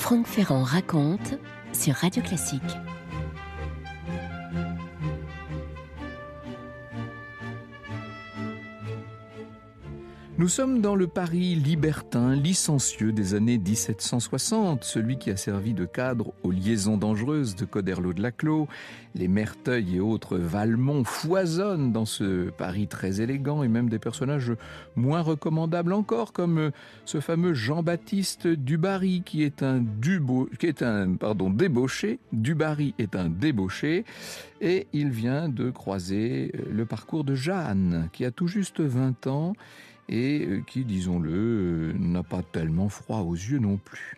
Franck Ferrand raconte sur Radio Classique. Nous sommes dans le Paris libertin, licencieux des années 1760, celui qui a servi de cadre aux liaisons dangereuses de Coderlo de Laclos. Les Merteuil et autres Valmont foisonnent dans ce Paris très élégant, et même des personnages moins recommandables encore, comme ce fameux Jean-Baptiste Dubarry, qui est un débauché. Dubarry est un débauché, et il vient de croiser le parcours de Jeanne, qui a tout juste 20 ans, et qui, disons-le, n'a pas tellement froid aux yeux non plus.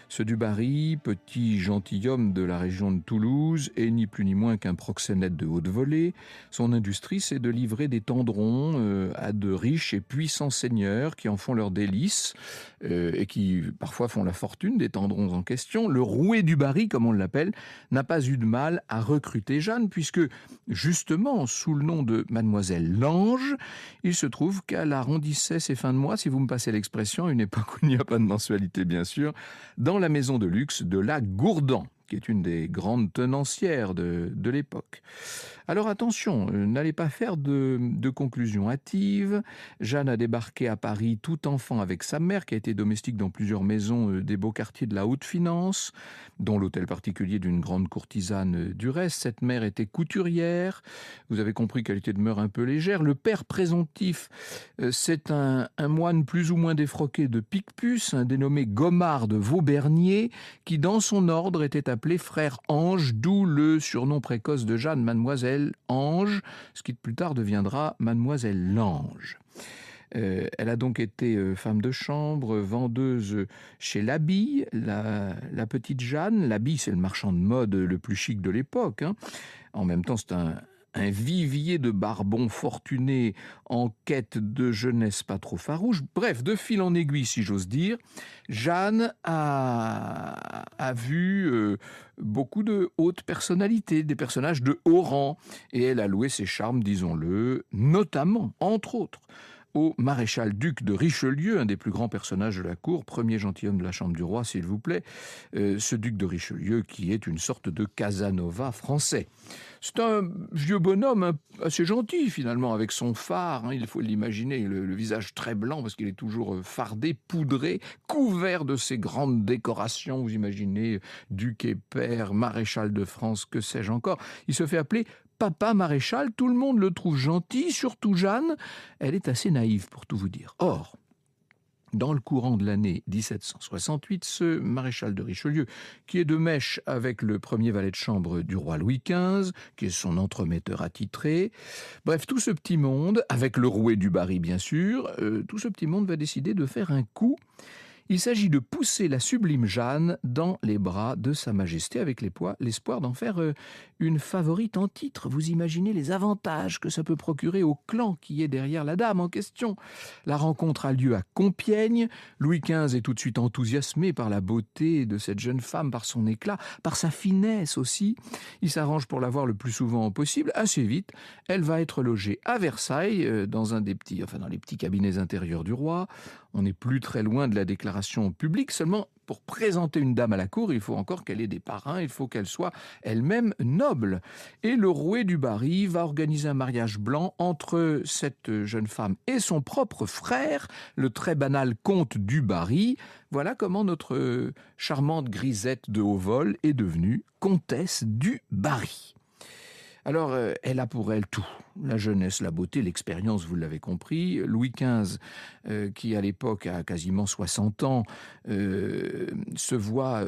Ce Dubarry, petit gentilhomme de la région de Toulouse, est ni plus ni moins qu'un proxénète de haute volée. Son industrie, c'est de livrer des tendrons à de riches et puissants seigneurs qui en font leur délice et qui parfois font la fortune des tendrons en question. Le roué Dubarry, comme on l'appelle, n'a pas eu de mal à recruter Jeanne, puisque justement, sous le nom de Mademoiselle Lange, il se trouve qu'elle arrondissait ses fins de mois, si vous me passez l'expression, à une époque où il n'y a pas de mensualité bien sûr, dans la maison de luxe de la Gourdan, qui est une des grandes tenancières de l'époque. Alors attention, n'allez pas faire de conclusions hâtives. Jeanne a débarqué à Paris tout enfant avec sa mère, qui a été domestique dans plusieurs maisons des beaux quartiers de la haute finance, dont l'hôtel particulier d'une grande courtisane du reste. Cette mère était couturière. Vous avez compris qu'elle était de mœurs un peu légère. Le père présomptif, c'est un moine plus ou moins défroqué de Picpus, un dénommé Gomard de Vaubernier, qui dans son ordre était appelé frère Ange, d'où le surnom précoce de Jeanne, Mademoiselle Ange, ce qui plus tard deviendra Mademoiselle Lange. Elle a donc été femme de chambre, vendeuse chez Labille, la petite Jeanne. Labille, c'est le marchand de mode le plus chic de l'époque. En même temps, c'est un vivier de barbons fortunés en quête de jeunesse pas trop farouche. Bref, de fil en aiguille, si j'ose dire, Jeanne a vu beaucoup de hautes personnalités, des personnages de haut rang, et elle a loué ses charmes, disons-le, notamment, entre autres, au maréchal-duc de Richelieu, un des plus grands personnages de la cour, premier gentilhomme de la chambre du roi, s'il vous plaît, ce duc de Richelieu qui est une sorte de Casanova français. C'est un vieux bonhomme assez gentil finalement, avec son phare, il faut l'imaginer, le visage très blanc parce qu'il est toujours fardé, poudré, couvert de ces grandes décorations, vous imaginez, duc et père, maréchal de France, que sais-je encore. Il se fait appeler Papa Maréchal, tout le monde le trouve gentil, surtout Jeanne. Elle est assez naïve pour tout vous dire. Or, dans le courant de l'année 1768, ce maréchal de Richelieu, qui est de mèche avec le premier valet de chambre du roi Louis XV, qui est son entremetteur attitré, bref, tout ce petit monde, avec le roué Dubarry bien sûr, tout ce petit monde va décider de faire un coup. Il s'agit de pousser la sublime Jeanne dans les bras de Sa Majesté avec l'espoir d'en faire une favorite en titre. Vous imaginez les avantages que ça peut procurer au clan qui est derrière la dame en question. La rencontre a lieu à Compiègne. Louis XV est tout de suite enthousiasmé par la beauté de cette jeune femme, par son éclat, par sa finesse aussi. Il s'arrange pour la voir le plus souvent possible. Assez vite, elle va être logée à Versailles, dans les petits cabinets intérieurs du roi. On n'est plus très loin de la déclaration publique, seulement pour présenter une dame à la cour, il faut encore qu'elle ait des parrains, il faut qu'elle soit elle-même noble. Et le roué Dubarry va organiser un mariage blanc entre cette jeune femme et son propre frère, le très banal comte Dubarry. Voilà comment notre charmante grisette de haut vol est devenue comtesse Dubarry. Alors, elle a pour elle tout. La jeunesse, la beauté, l'expérience, vous l'avez compris. Louis XV, qui à l'époque a quasiment 60 ans, se voit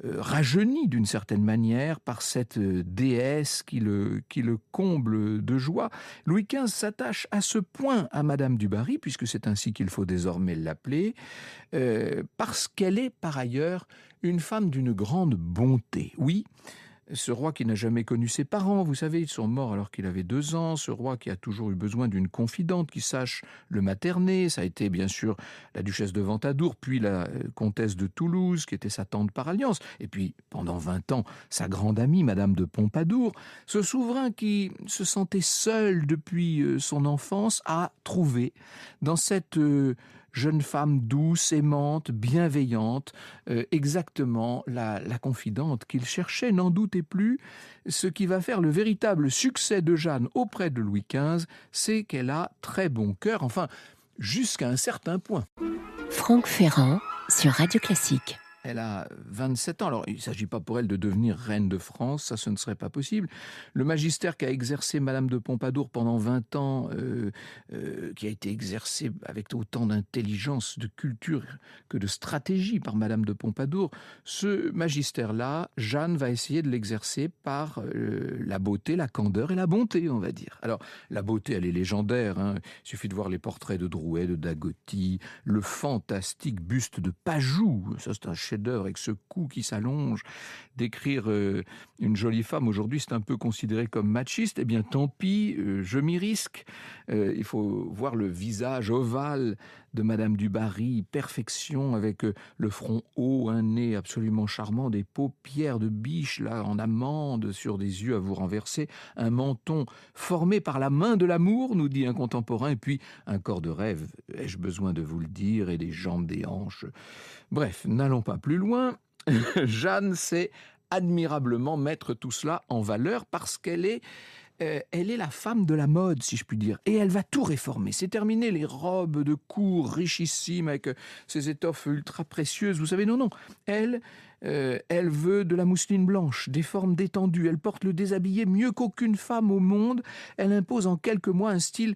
rajeuni d'une certaine manière par cette déesse qui le comble de joie. Louis XV s'attache à ce point à Madame Dubarry, puisque c'est ainsi qu'il faut désormais l'appeler, parce qu'elle est par ailleurs une femme d'une grande bonté. Oui, ce roi qui n'a jamais connu ses parents, vous savez, ils sont morts alors qu'il avait 2 ans, ce roi qui a toujours eu besoin d'une confidente qui sache le materner, ça a été bien sûr la duchesse de Ventadour, puis la comtesse de Toulouse, qui était sa tante par alliance, et puis pendant 20 ans, sa grande amie, Madame de Pompadour. Ce souverain qui se sentait seul depuis son enfance a trouvé dans cette jeune femme douce, aimante, bienveillante, exactement la confidente qu'il cherchait. N'en doutez plus, ce qui va faire le véritable succès de Jeanne auprès de Louis XV, c'est qu'elle a très bon cœur, enfin, jusqu'à un certain point. Franck Ferrand sur Radio Classique. Elle a 27 ans. Alors, il ne s'agit pas pour elle de devenir reine de France, ça, ce ne serait pas possible. Le magistère qu'a exercé Madame de Pompadour pendant 20 ans, qui a été exercé avec autant d'intelligence, de culture que de stratégie par Madame de Pompadour, ce magistère-là, Jeanne va essayer de l'exercer par la beauté, la candeur et la bonté, on va dire. Alors, la beauté, elle est légendaire. Il suffit de voir les portraits de Drouet, de Dagoty, le fantastique buste de Pajou. Ça, c'est un chef-d'œuvre avec ce cou qui s'allonge. Décrire une jolie femme aujourd'hui, c'est un peu considéré comme machiste. Eh bien, tant pis, je m'y risque. Il faut voir le visage ovale de Madame du Barry, perfection, avec le front haut, un nez absolument charmant, des paupières de biche là en amande sur des yeux à vous renverser, un menton formé par la main de l'amour, nous dit un contemporain, et puis un corps de rêve, ai-je besoin de vous le dire, et des jambes, des hanches. Bref, n'allons pas plus loin. Jeanne sait admirablement mettre tout cela en valeur parce qu'elle est la femme de la mode, si je puis dire. Et elle va tout réformer. C'est terminé les robes de cour richissimes avec ces étoffes ultra précieuses. Vous savez, non. Elle veut de la mousseline blanche, des formes détendues. Elle porte le déshabillé mieux qu'aucune femme au monde. Elle impose en quelques mois un style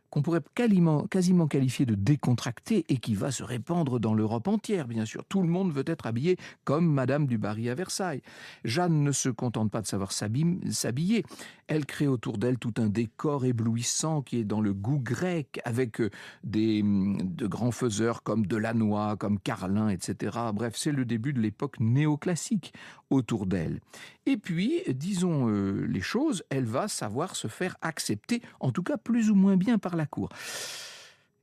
qu'on pourrait quasiment qualifier de décontracté et qui va se répandre dans l'Europe entière, bien sûr. Tout le monde veut être habillé comme Madame du Barry à Versailles. Jeanne ne se contente pas de savoir s'habiller. Elle crée autour d'elle tout un décor éblouissant qui est dans le goût grec, avec de grands faiseurs comme Delannoy, comme Carlin, etc. Bref, c'est le début de l'époque néoclassique autour d'elle. Et puis, disons les choses, elle va savoir se faire accepter, en tout cas plus ou moins bien par la cour.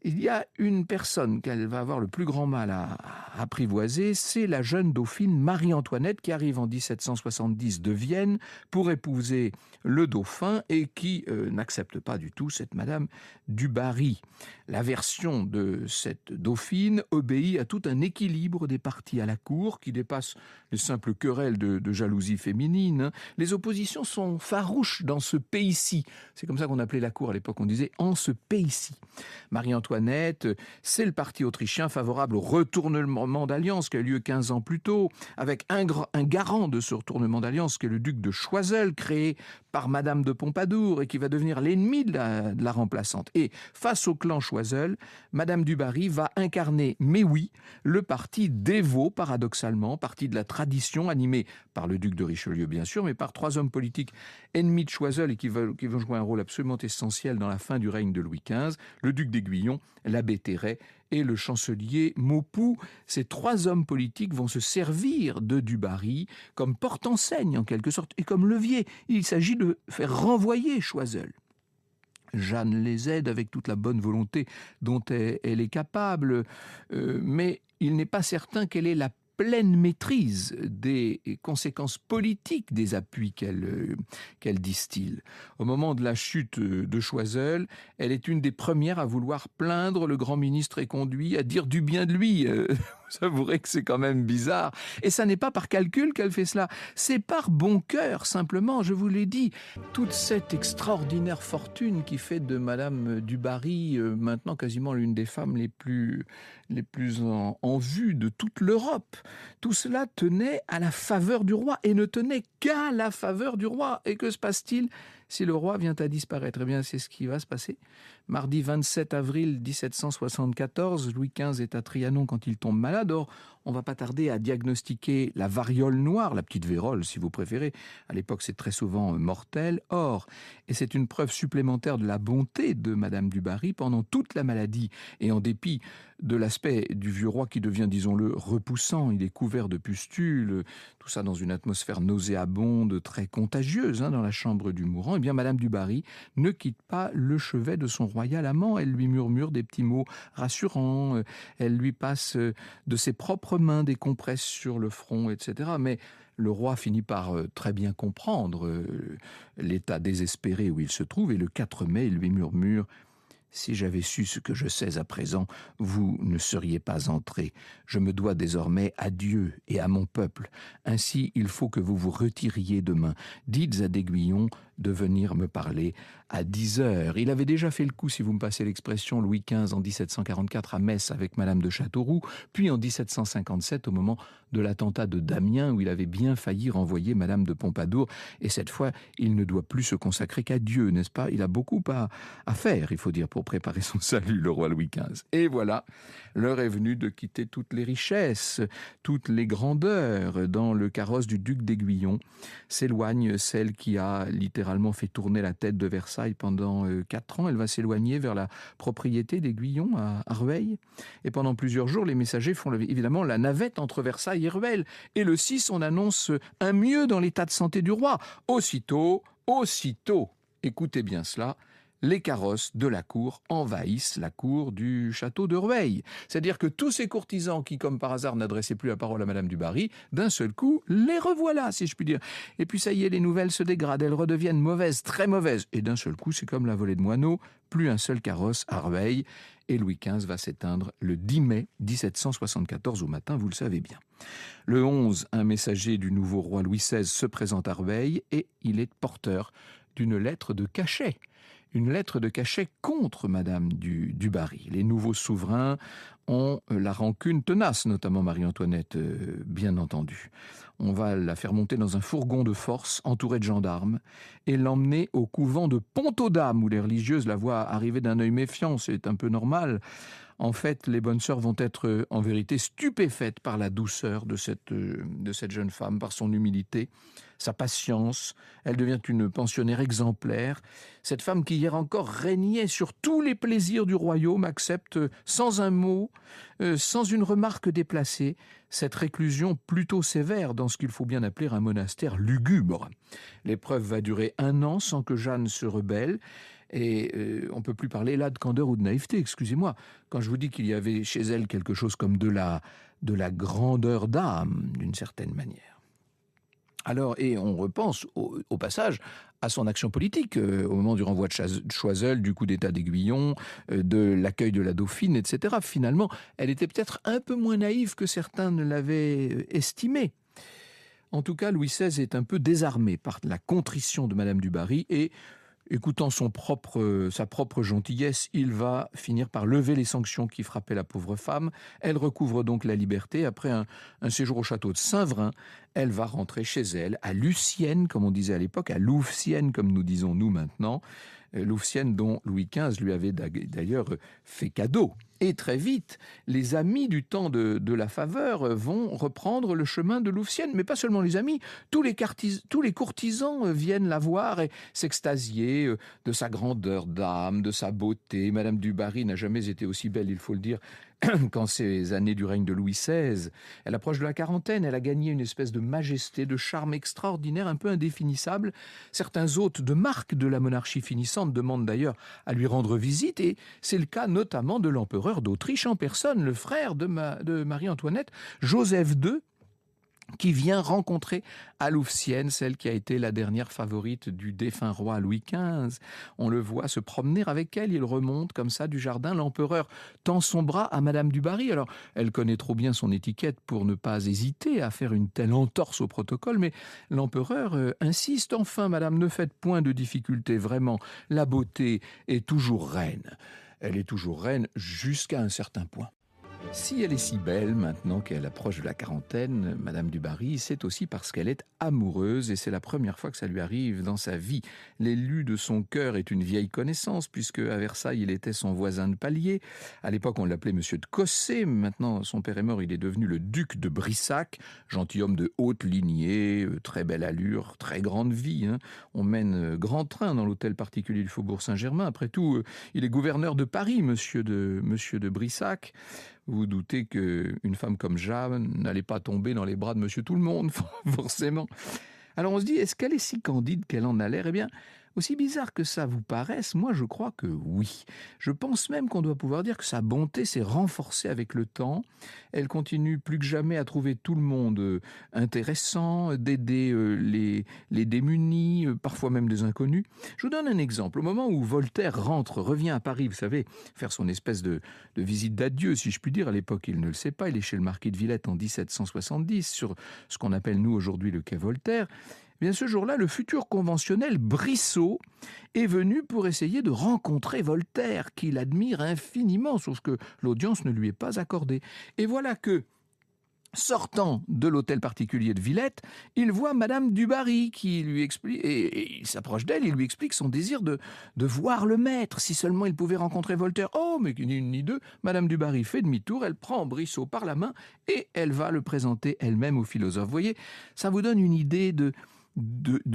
Il y a une personne qu'elle va avoir le plus grand mal à apprivoiser, c'est la jeune dauphine Marie-Antoinette qui arrive en 1770 de Vienne pour épouser le dauphin et qui n'accepte pas du tout cette Madame du Barry. La version de cette dauphine obéit à tout un équilibre des partis à la cour qui dépasse les simples querelles de jalousie féminine. Les oppositions sont farouches dans ce pays-ci. C'est comme ça qu'on appelait la cour à l'époque, on disait « en ce pays-ci ». Marie-Antoinette, c'est le parti autrichien favorable au retournement d'alliance qui a eu lieu 15 ans plus tôt, avec un garant de ce retournement d'alliance qui est le duc de Choiseul, créé par Madame de Pompadour et qui va devenir l'ennemi de la remplaçante. Et face au clan Choiseul, Madame du Barry va incarner, mais oui, le parti dévot, paradoxalement, parti de la tradition, animé par le duc de Richelieu, bien sûr, mais par 3 hommes politiques ennemis de Choiseul et qui vont jouer un rôle absolument essentiel dans la fin du règne de Louis XV, le duc d'Aiguillon, l'abbé Terray et le chancelier Maupoux. Ces 3 hommes politiques vont se servir de du Barry comme porte-enseigne en quelque sorte et comme levier. Il s'agit de faire renvoyer Choiseul. Jeanne les aide avec toute la bonne volonté dont elle est capable, mais il n'est pas certain qu'elle ait la pleine maîtrise des conséquences politiques des appuis qu'elle distille. Au moment de la chute de Choiseul, elle est une des premières à vouloir plaindre le grand ministre éconduit, à dire du bien de lui. Vous avouerez que c'est quand même bizarre. Et ça n'est pas par calcul qu'elle fait cela, c'est par bon cœur, simplement, je vous l'ai dit. Toute cette extraordinaire fortune qui fait de Madame du Barry maintenant quasiment l'une des femmes les plus en vue de toute l'Europe. Tout cela tenait à la faveur du roi et ne tenait qu'à la faveur du roi. Et que se passe-t-il si le roi vient à disparaître? Eh bien, c'est ce qui va se passer. Mardi 27 avril 1774, Louis XV est à Trianon quand il tombe malade. Or, on ne va pas tarder à diagnostiquer la variole noire, la petite vérole si vous préférez. À l'époque, c'est très souvent mortel. Or, et c'est une preuve supplémentaire de la bonté de Madame du Barry, pendant toute la maladie, et en dépit de l'aspect du vieux roi qui devient, disons-le, repoussant, il est couvert de pustules, tout ça dans une atmosphère nauséabonde, très contagieuse dans la chambre du mourant, eh bien Madame du Barry ne quitte pas le chevet de son royal amant. Elle lui murmure des petits mots rassurants, elle lui passe de ses propres mains des compresses sur le front, etc. Mais le roi finit par très bien comprendre l'état désespéré où il se trouve, et le 4 mai, il lui murmure: Si j'avais su ce que je sais à présent, vous ne seriez pas entré. Je me dois désormais à Dieu et à mon peuple. Ainsi, il faut que vous vous retiriez demain. Dites à d'Aiguillon de venir me parler à 10 heures. Il avait déjà fait le coup, si vous me passez l'expression, Louis XV en 1744 à Metz avec Madame de Châteauroux, puis en 1757 au moment de l'attentat de Damiens où il avait bien failli renvoyer Madame de Pompadour. Et cette fois, il ne doit plus se consacrer qu'à Dieu, n'est-ce pas? Il a beaucoup à faire, il faut dire, pour préparer son salut, le roi Louis XV. Et voilà, l'heure est venue de quitter toutes les richesses, toutes les grandeurs. Dans le carrosse du duc d'Aiguillon s'éloigne celle qui a littéralement fait tourner la tête de Versailles pendant 4 ans. Elle va s'éloigner vers la propriété d'Aiguillon à Rueil. Et pendant plusieurs jours, les messagers font évidemment la navette entre Versailles et Rueil. Et le 6, on annonce un mieux dans l'état de santé du roi. Aussitôt, écoutez bien cela, les carrosses de la cour envahissent la cour du château de Rueil. C'est-à-dire que tous ces courtisans qui, comme par hasard, n'adressaient plus la parole à Madame du Barry, d'un seul coup, les revoilà, si je puis dire. Et puis ça y est, les nouvelles se dégradent, elles redeviennent mauvaises, très mauvaises. Et d'un seul coup, c'est comme la volée de moineaux, plus un seul carrosse à Rueil. Et Louis XV va s'éteindre le 10 mai 1774 au matin, vous le savez bien. Le 11, un messager du nouveau roi Louis XVI se présente à Rueil et il est porteur d'une lettre de cachet. Une lettre de cachet contre Madame du Barry. Les nouveaux souverains ont la rancune tenace, notamment Marie-Antoinette, bien entendu. On va la faire monter dans un fourgon de force, entouré de gendarmes, et l'emmener au couvent de Pont-aux-Dames, où les religieuses la voient arriver d'un œil méfiant, c'est un peu normal. En fait, les bonnes sœurs vont être en vérité stupéfaites par la douceur de cette jeune femme, par son humilité, sa patience. Elle devient une pensionnaire exemplaire. Cette femme qui hier encore régnait sur tous les plaisirs du royaume accepte sans un mot, sans une remarque déplacée, cette réclusion plutôt sévère dans ce qu'il faut bien appeler un monastère lugubre. L'épreuve va durer 1 an sans que Jeanne se rebelle. Et on ne peut plus parler là de candeur ou de naïveté, excusez-moi. Quand je vous dis qu'il y avait chez elle quelque chose comme de la grandeur d'âme, d'une certaine manière. Alors, et on repense au passage à son action politique, au moment du renvoi de Choiseul, du coup d'état d'Aiguillon, de l'accueil de la Dauphine, etc. Finalement, elle était peut-être un peu moins naïve que certains ne l'avaient estimé. En tout cas, Louis XVI est un peu désarmé par la contrition de Madame du Barry et écoutant sa propre gentillesse, il va finir par lever les sanctions qui frappaient la pauvre femme. Elle recouvre donc la liberté. Après un séjour au château de Saint-Vrain, elle va rentrer chez elle, à Lucienne, comme on disait à l'époque, à Louvciennes, comme nous disons nous maintenant. Louvciennes dont Louis XV lui avait d'ailleurs fait cadeau. Et très vite, les amis du temps de la faveur vont reprendre le chemin de Louvciennes. Mais pas seulement les amis, tous les courtisans viennent la voir et s'extasier de sa grandeur d'âme, de sa beauté. Madame du Barry n'a jamais été aussi belle, il faut le dire, qu'en ces années du règne de Louis XVI. Elle approche de la quarantaine, elle a gagné une espèce de majesté, de charme extraordinaire, un peu indéfinissable. Certains hôtes de marque de la monarchie finissante demandent d'ailleurs à lui rendre visite, et c'est le cas notamment de l'empereur d'Autriche en personne, le frère de Marie-Antoinette, Joseph II, qui vient rencontrer à Louvciennes, celle qui a été la dernière favorite du défunt roi Louis XV. On le voit se promener avec elle, il remonte comme ça du jardin. L'empereur tend son bras à Madame du Barry. Alors, elle connaît trop bien son étiquette pour ne pas hésiter à faire une telle entorse au protocole, mais l'empereur insiste. Enfin, Madame, ne faites point de difficultés, vraiment. La beauté est toujours reine. Elle est toujours reine jusqu'à un certain point. Si elle est si belle maintenant qu'elle approche de la quarantaine, Madame du Barry, c'est aussi parce qu'elle est amoureuse et c'est la première fois que ça lui arrive dans sa vie. L'élu de son cœur est une vieille connaissance puisque à Versailles, il était son voisin de palier. À l'époque, on l'appelait Monsieur de Cossé. Maintenant, son père est mort, il est devenu le duc de Brissac, gentilhomme de haute lignée, très belle allure, très grande vie. On mène grand train dans l'hôtel particulier du Faubourg Saint-Germain. Après tout, il est gouverneur de Paris, Monsieur de Brissac. Vous vous doutez qu'une femme comme Jeanne n'allait pas tomber dans les bras de Monsieur Tout-le-Monde, forcément. Alors on se dit, est-ce qu'elle est si candide qu'elle en a l'air ? Eh bien, Aussi bizarre que ça vous paraisse, moi je crois que oui. Je pense même qu'on doit pouvoir dire que sa bonté s'est renforcée avec le temps. Elle continue plus que jamais à trouver tout le monde intéressant, d'aider les démunis, parfois même des inconnus. Je vous donne un exemple. Au moment où Voltaire revient à Paris, vous savez, faire son espèce de visite d'adieu, si je puis dire. À l'époque, il ne le sait pas. Il est chez le marquis de Villette en 1770, sur ce qu'on appelle nous aujourd'hui le quai Voltaire. Eh bien, ce jour-là, le futur conventionnel Brissot est venu pour essayer de rencontrer Voltaire, qu'il admire infiniment, sauf que l'audience ne lui est pas accordée. Et voilà que, sortant de l'hôtel particulier de Villette, il voit Madame du Barry qui lui explique, et il s'approche d'elle, il lui explique son désir de voir le maître, si seulement il pouvait rencontrer Voltaire. Oh, mais ni une ni deux, Madame du Barry fait demi-tour, elle prend Brissot par la main et elle va le présenter elle-même au philosophe. Vous voyez, ça vous donne une idée de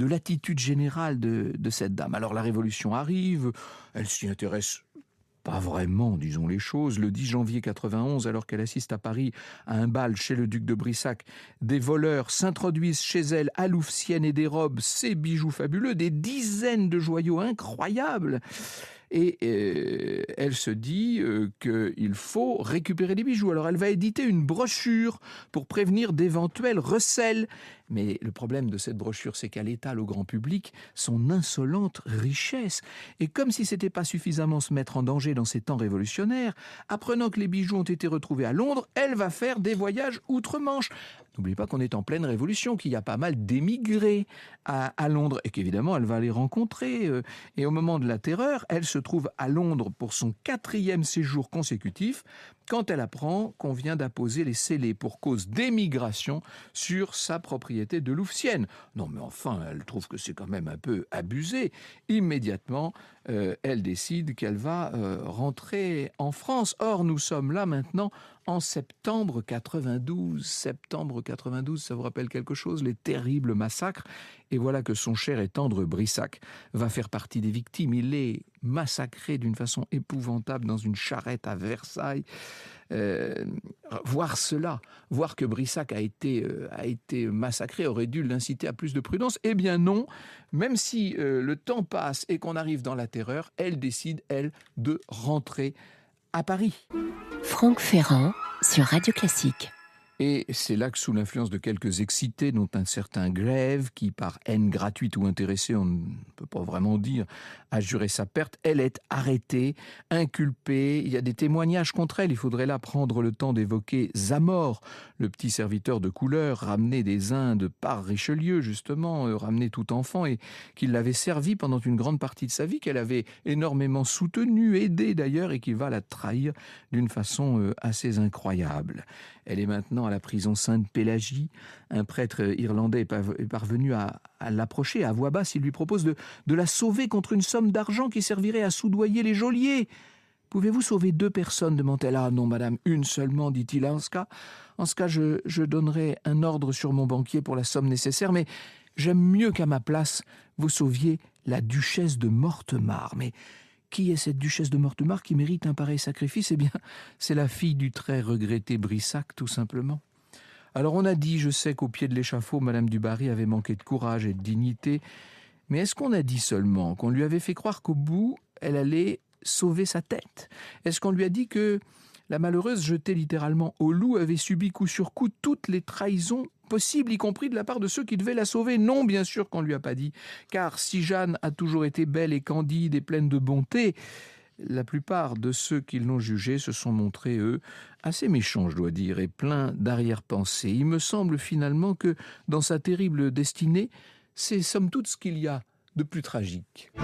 l'attitude générale de cette dame. Alors la Révolution arrive, elle s'y intéresse pas vraiment, disons les choses. Le 10 janvier 91, alors qu'elle assiste à Paris à un bal chez le duc de Brissac, des voleurs s'introduisent chez elle à Louvciennes et dérobent ses bijoux fabuleux, des dizaines de joyaux incroyables. Et elle se dit qu'il faut récupérer les bijoux. Alors elle va éditer une brochure pour prévenir d'éventuels recels. Mais le problème de cette brochure, c'est qu'elle étale au grand public son insolente richesse. Et comme si c'était pas suffisamment se mettre en danger dans ces temps révolutionnaires, apprenant que les bijoux ont été retrouvés à Londres, elle va faire des voyages outre-Manche. N'oubliez pas qu'on est en pleine révolution, qu'il y a pas mal d'émigrés à Londres et qu'évidemment elle va les rencontrer. Et au moment de la terreur, elle se trouve à Londres pour son 4e séjour consécutif quand elle apprend qu'on vient d'apposer les scellés pour cause d'émigration sur sa propriété de Louvciennes. Non mais enfin, elle trouve que c'est quand même un peu abusé. Immédiatement, elle décide qu'elle va rentrer en France. Or, nous sommes là maintenant en septembre 92. Septembre 92, ça vous rappelle quelque chose? Les terribles massacres. Et voilà que son cher et tendre Brissac va faire partie des victimes. Il est massacré d'une façon épouvantable dans une charrette à Versailles. Voir cela, voir que Brissac a été massacré aurait dû l'inciter à plus de prudence. Eh bien non, même si le temps passe et qu'on arrive dans la terreur, elle décide, elle, de rentrer à Paris. Franck Ferrand sur Radio Classique. Et c'est là que, sous l'influence de quelques excités, dont un certain Grève, qui par haine gratuite ou intéressée, on ne peut pas vraiment dire, a juré sa perte, elle est arrêtée, inculpée. Il y a des témoignages contre elle. Il faudrait là prendre le temps d'évoquer Zamore, le petit serviteur de couleur, ramené des Indes par Richelieu, justement, ramené tout enfant, et qui l'avait servi pendant une grande partie de sa vie, qu'elle avait énormément soutenu, aidé d'ailleurs, et qui va la trahir d'une façon assez incroyable. Elle est maintenant à la prison Sainte-Pélagie. Un prêtre irlandais est parvenu à l'approcher à voix basse. Il lui propose de la sauver contre une somme d'argent qui servirait à soudoyer les geôliers. « Pouvez-vous sauver 2 personnes ?» demande-t-elle. « Ah non, madame, une seulement, dit-il. En ce cas, je donnerai un ordre sur mon banquier pour la somme nécessaire, mais j'aime mieux qu'à ma place, vous sauviez la duchesse de Mortemart. » Mais qui est cette duchesse de Mortemart qui mérite un pareil sacrifice? Eh bien, c'est la fille du très regretté Brissac, tout simplement. Alors on a dit, je sais qu'au pied de l'échafaud, Madame du Barry avait manqué de courage et de dignité, mais est-ce qu'on a dit seulement qu'on lui avait fait croire qu'au bout, elle allait sauver sa tête? Est-ce qu'on lui a dit que la malheureuse, jetée littéralement au loup, avait subi coup sur coup toutes les trahisons possibles, y compris de la part de ceux qui devaient la sauver? Non, bien sûr qu'on ne lui a pas dit, car si Jeanne a toujours été belle et candide et pleine de bonté, la plupart de ceux qui l'ont jugée se sont montrés, eux, assez méchants, je dois dire, et pleins d'arrière-pensée. Il me semble finalement que, dans sa terrible destinée, c'est somme toute ce qu'il y a de plus tragique.